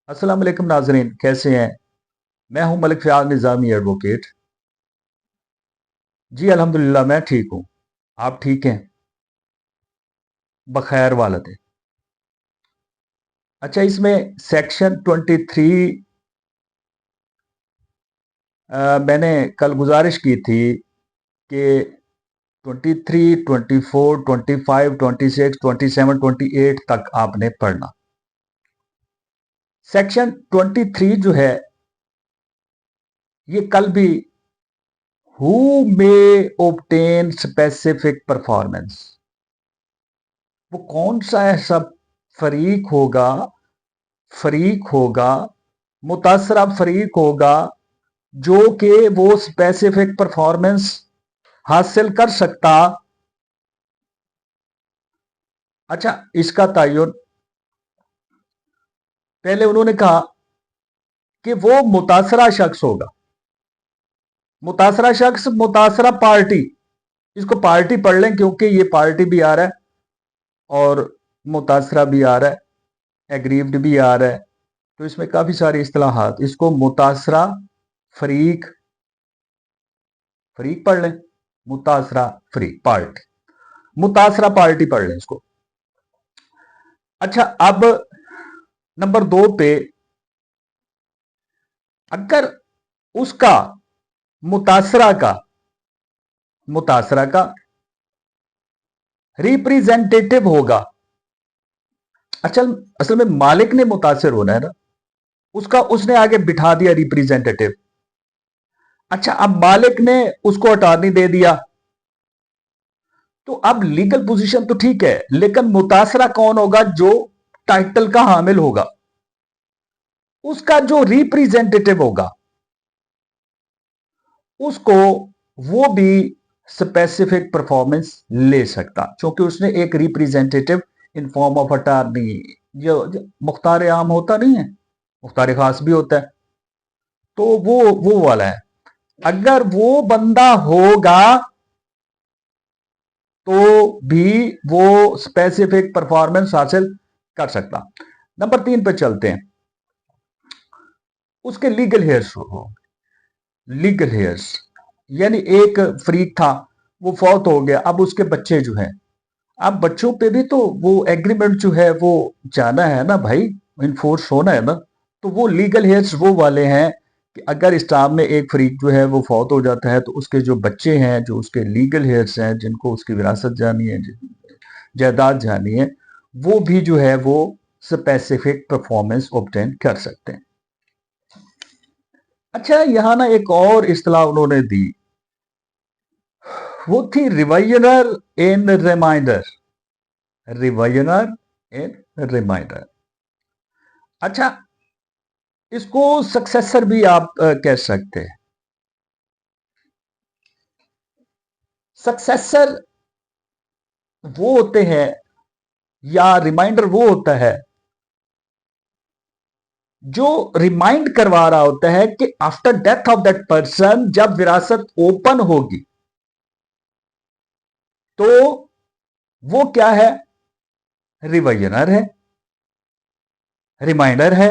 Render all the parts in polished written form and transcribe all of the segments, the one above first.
अस्सलाम वालेकुम नाजरीन, कैसे हैं। मैं हूं मलिक फ़याज़ निज़ामी एडवोकेट। जी अल्हम्दुलिल्लाह मैं ठीक हूं। आप ठीक हैं? बखैर वालत है। अच्छा, इसमें सेक्शन 23 मैंने कल गुजारिश की थी कि 23, 24, 25, 26, 27, 28 तक आपने पढ़ना। सेक्शन 23 जो है ये कल भी who may obtain specific performance, वो कौन सा ऐसा फरीक होगा, मुतासरा फरीक होगा जो कि वो स्पेसिफिक परफॉर्मेंस हासिल कर सकता। अच्छा, इसका तयन पहले उन्होंने कहा कि वो मुतासरा शख्स होगा। मुतासरा शख्स, मुतासरा पार्टी, इसको पार्टी पढ़ लें क्योंकि ये पार्टी भी आ रहा है और मुतासरा भी आ रहा है, एग्रीव्ड भी आ रहा है, तो इसमें काफी सारी इस्तिलाहात। इसको मुतासरा फरीक, फरीक पढ़ लें, मुतासरा फरीक पार्टी, मुतासरा पार्टी पढ़ लें इसको। अच्छा, अब नंबर 2 पे अगर उसका मुतासरा का मुतासरा का रिप्रेजेंटेटिव होगा। अच्छा, असल में मालिक ने मुतासर होना है ना, उसका उसने आगे बिठा दिया रिप्रेजेंटेटिव। अच्छा, अब मालिक ने उसको अटॉर्नी दे दिया, तो अब लीगल पोजीशन तो ठीक है, लेकिन मुतासरा कौन होगा? जो टाइटल का हामिल होगा, उसका जो रिप्रेजेंटेटिव होगा उसको वो भी स्पेसिफिक परफॉर्मेंस ले सकता, क्योंकि उसने एक representative in form of attorney, जो मुख्तार आम होता नहीं है, मुख्तार खास भी होता है, तो वो वाला है। अगर वो बंदा होगा तो भी वो स्पेसिफिक परफॉर्मेंस हासिल कर सकता। नंबर 3 पे चलते हैं। उसके लीगल हेयर्स हो, लीगल हेयर्स यानी एक फरीक था, वो फौत हो गया, अब उसके बच्चे जो हैं, अब बच्चों पे भी तो वो एग्रीमेंट जो है वो जाना है ना भाई, इन्फोर्स होना है ना। तो वो लीगल हेयर्स वो वाले हैं कि अगर इस टाइम में एक फरीक जो है वो फौत हो जाता है, तो उसके जो बच्चे हैं, जो उसके लीगल हेयर्स हैं, जिनको उसकी विरासत जानी है, जायदाद जानी है, वो भी जो है वो स्पेसिफिक परफॉर्मेंस ऑब्टेन कर सकते हैं। अच्छा, यहां ना एक और इस्तेलाह उन्होंने दी, वो थी रिवाइजनर इन रिमाइंडर, रिवाइजनर इन रिमाइंडर। अच्छा, इसको सक्सेसर भी आप कह सकते हैं। सक्सेसर वो होते हैं, या रिमाइंडर वो होता है जो रिमाइंड करवा रहा होता है कि after death of that person, जब विरासत ओपन होगी, तो वो क्या है? रिवाइजनर है, रिमाइंडर है।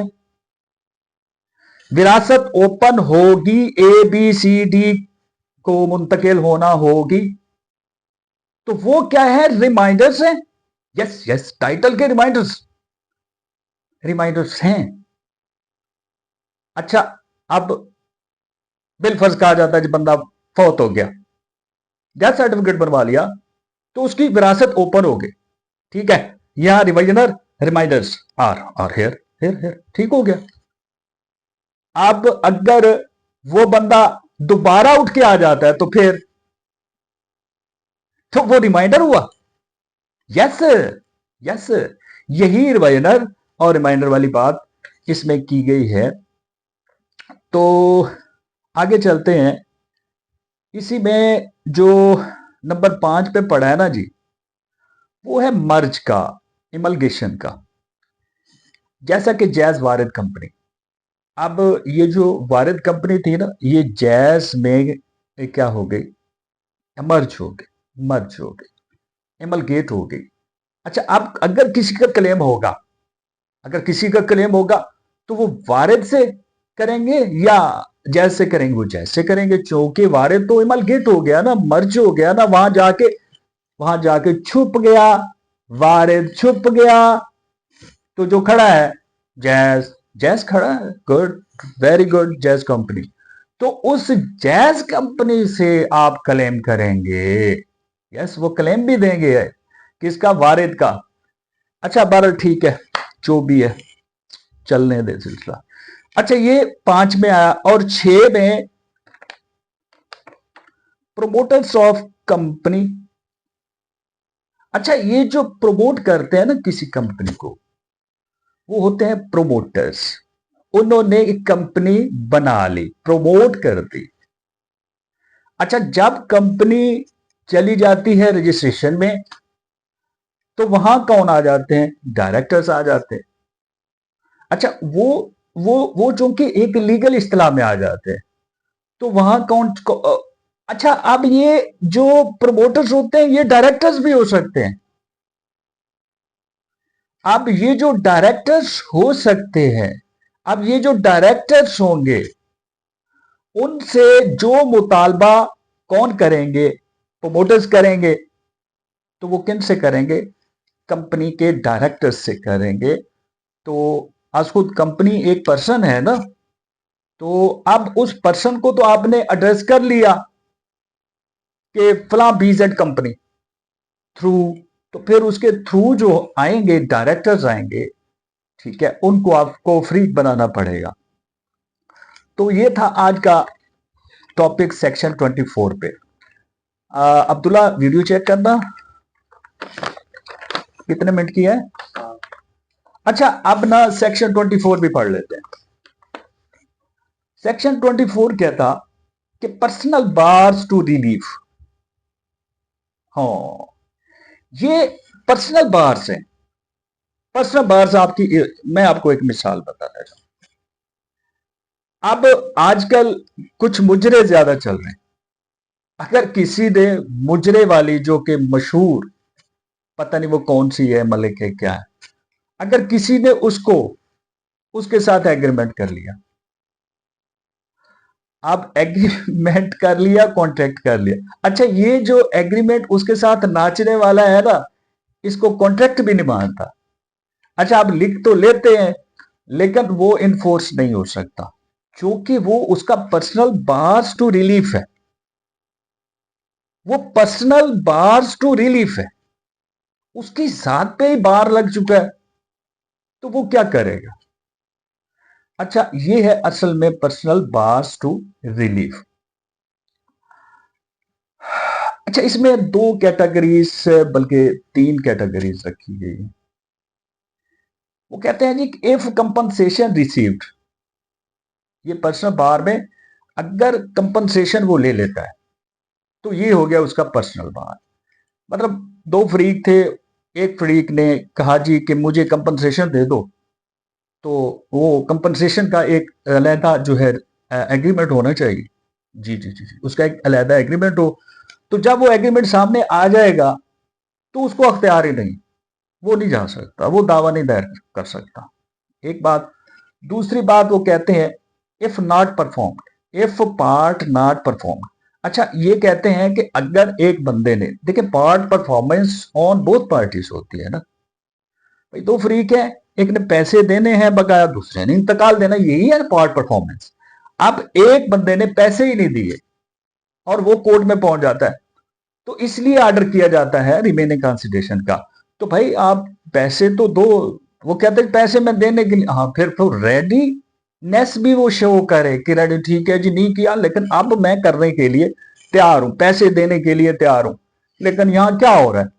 विरासत ओपन होगी, ए बी सी डी को मुंतकिल होना होगी, तो वो क्या है? रिमाइंडर्स हैं। यस यस, टाइटल के रिमाइंडर्स, रिमाइंडर्स हैं। अच्छा, अब बिल फर्ज कहा जाता है, जब बंदा फौत हो गया, डेथ सर्टिफिकेट बनवा लिया, तो उसकी विरासत ओपन हो गई, ठीक है। यहां रिवाइजनर, reminders are here, here here, ठीक हो गया। अब अगर वो बंदा दोबारा उठ के आ जाता है, तो फिर तो वो रिमाइंडर हुआ। यस यस, यही रिवाइजनर और रिमाइंडर वाली बात इसमें की गई है। तो आगे चलते हैं। इसी में जो नंबर 5 पे पड़ा है ना जी, वो है मर्ज का, इमलगेशन का। जैसा कि जैज वारिद कंपनी, अब ये जो वारिद कंपनी थी ना, ये जैज में क्या हो गई? मर्ज हो गई, मर्ज हो गई, इमलगेट हो गई। अच्छा, अब अगर किसी का क्लेम होगा, अगर किसी का क्लेम होगा, तो वो वारिद से करेंगे या जैसे करेंगे, वो जैसे करेंगे, क्योंकि वारिद तो इमलगेट हो गया ना, मर्ज हो गया ना, वहां जाके छुप गया, वारिद छुप गया, तो जो खड़ा है जैज, जैज खड़ा है, good, very good, jazz company. तो उस जैज कंपनी से आप क्लेम करेंगे, यस, वो क्लेम भी देंगे किसका, वारिद का। अच्छा बहरहाल ठीक है, जो भी है चलने दे सिलसिला। अच्छा ये 5 में आया, और 6 में प्रोमोटर्स ऑफ कंपनी। अच्छा ये जो प्रमोट करते हैं ना किसी कंपनी को, वो होते हैं प्रोमोटर्स। उन्होंने एक कंपनी बना ली, प्रमोट कर दी। अच्छा जब कंपनी चली जाती है रजिस्ट्रेशन में, तो वहां कौन आ जाते हैं, डायरेक्टर्स आ जाते हैं। अच्छा वो चूंकि एक लीगल इस्तेलाह में आ जाते हैं, तो वहां अच्छा अब ये जो प्रमोटर्स होते हैं ये डायरेक्टर्स भी हो सकते हैं। अब ये जो डायरेक्टर्स हो सकते हैं, अब ये जो डायरेक्टर्स होंगे, उनसे जो मुतालबा कौन करेंगे, प्रमोटर्स करेंगे। तो वो किन से करेंगे, कंपनी के डायरेक्टर्स से करेंगे। तो आज खुद कंपनी एक पर्सन है ना, तो अब उस पर्सन को तो आपने एड्रेस कर लिया कि फला बीजेड कंपनी थ्रू, तो फिर उसके थ्रू जो आएंगे डायरेक्टर्स आएंगे, ठीक है, उनको आपको फ्री बनाना पड़ेगा। तो ये था आज का टॉपिक सेक्शन 24 पे। अब्दुल्ला वीडियो चेक करना कितने मिनट की है। अच्छा अब ना सेक्शन 24 भी पढ़ लेते हैं। सेक्शन 24 कहता कि पर्सनल बार्स टू रिलीफ। हाँ ये पर्सनल बार्स हैं। पर्सनल बार्स आपकी, मैं आपको एक मिसाल बताता हूं। अब आजकल कुछ मुजरे ज्यादा चल रहे हैं। अगर किसी ने मुजरे वाली, जो कि मशहूर, पता नहीं वो कौन सी है, मलिक है क्या है, अगर किसी ने उसको, उसके साथ एग्रीमेंट कर लिया, आप एग्रीमेंट कर लिया, कॉन्ट्रैक्ट कर लिया। अच्छा ये जो एग्रीमेंट उसके साथ नाचने वाला है ना, इसको कॉन्ट्रैक्ट भी नहीं मानता। अच्छा आप लिख तो लेते हैं, लेकिन वो इन्फोर्स नहीं हो सकता, क्योंकि वो उसका पर्सनल बार्स टू रिलीफ है। वो पर्सनल बार्स टू रिलीफ है, उसकी जात पे ही बार लग चुका है, तो वो क्या करेगा। अच्छा ये है असल में पर्सनल बार्स टू रिलीफ। अच्छा इसमें 2 कैटेगरीज, बल्कि 3 कैटेगरीज रखी गई है। वो कहते हैं जी, इफ कंपनसेशन रिसीव्ड, ये पर्सनल बार में अगर कंपनसेशन वो ले लेता है, तो ये हो गया उसका पर्सनल बार। मतलब 2 फरीक थे, एक फरीक ने कहा जी कि मुझे कंपनसेशन दे दो, तो वो कंपनसेशन का एक अलहदा जो है एग्रीमेंट होना चाहिए। जी जी जी जी, उसका एक अलहदा एग्रीमेंट हो। तो जब वो एग्रीमेंट सामने आ जाएगा, तो उसको अख्तियार ही नहीं, वो नहीं जा सकता, वो दावा नहीं दायर कर सकता। एक बात। दूसरी बात वो कहते हैं, if not performed, if part not performed. अच्छा ये कहते हैं कि अगर एक बंदे ने, देखिए part performance on both parties होती है ना, भाई 2 फरीक है, एक ने पैसे देने हैं बकाया, दूसरे ने इंतकाल देना, यही है पार्ट परफॉर्मेंस। अब एक बंदे ने पैसे ही नहीं दिए और वो कोर्ट में पहुंच जाता है, तो इसलिए ऑर्डर किया जाता है रिमेनिंग कंसिडरेशन का। तो भाई आप पैसे तो दो। वो कहते हैं पैसे मैं देने के लिए, हाँ फिर तो रेडीनेस भी वो शो करे कि रेडी, ठीक है जी, नहीं किया लेकिन अब मैं करने के लिए तैयार हूं, पैसे देने के लिए तैयार हूं। लेकिन यहां क्या हो रहा है,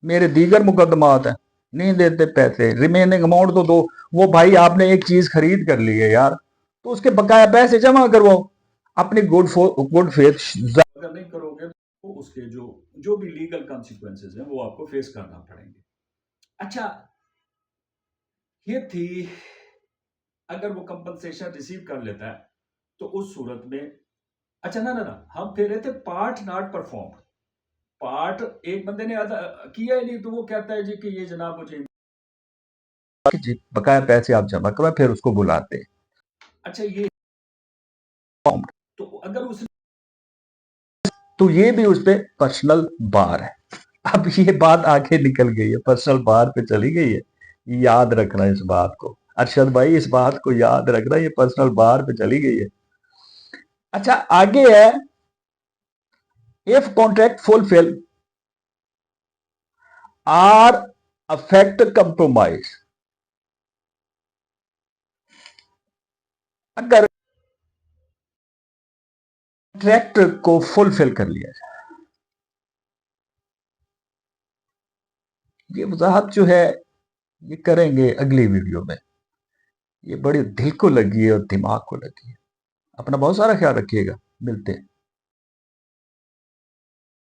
मेरे दीगर मुकदमात है, नहीं देते पैसे, रिमेनिंग अमाउंट तो दो। वो भाई आपने एक चीज खरीद कर ली है यार, तो उसके बकाया पैसे जमा करवाओ। अपनी गुड फेथ अगर नहीं करोगे, तो उसके जो जो भी लीगल कॉन्सिक्वेंसेज हैं वो आपको फेस करना पड़ेंगे। अच्छा ये थी, अगर वो कंपनसेशन रिसीव कर लेता है, तो उस सूरत में, अच्छा ना ना ना, हम कह रहे थे पार्ट नॉट परफॉर्म। पार्ट एक बंदे ने किया ही नहीं, तो वो कहता है जी कि ये जनाब मुझे बकाया पैसे आप जमा करवाएं, फिर उसको बुलाते हैं। अच्छा, ये तो अगर उस तो ये भी उस पर पर्सनल बार है। अब ये बात आगे निकल गई है, पर्सनल बार पे चली गई है। याद रखना इस बात को, अरशद भाई इस बात को याद रखना, ये पर्सनल बार पे चली गई है। अच्छा आगे है, if contract fulfil or affect compromise, अगर कॉन्ट्रैक्ट को फुलफिल कर लिया जाए, ये वजाहत जो है ये करेंगे अगली वीडियो में। ये बड़ी दिल को लगी है और दिमाग को लगी है। अपना बहुत सारा ख्याल रखिएगा, मिलते हैं।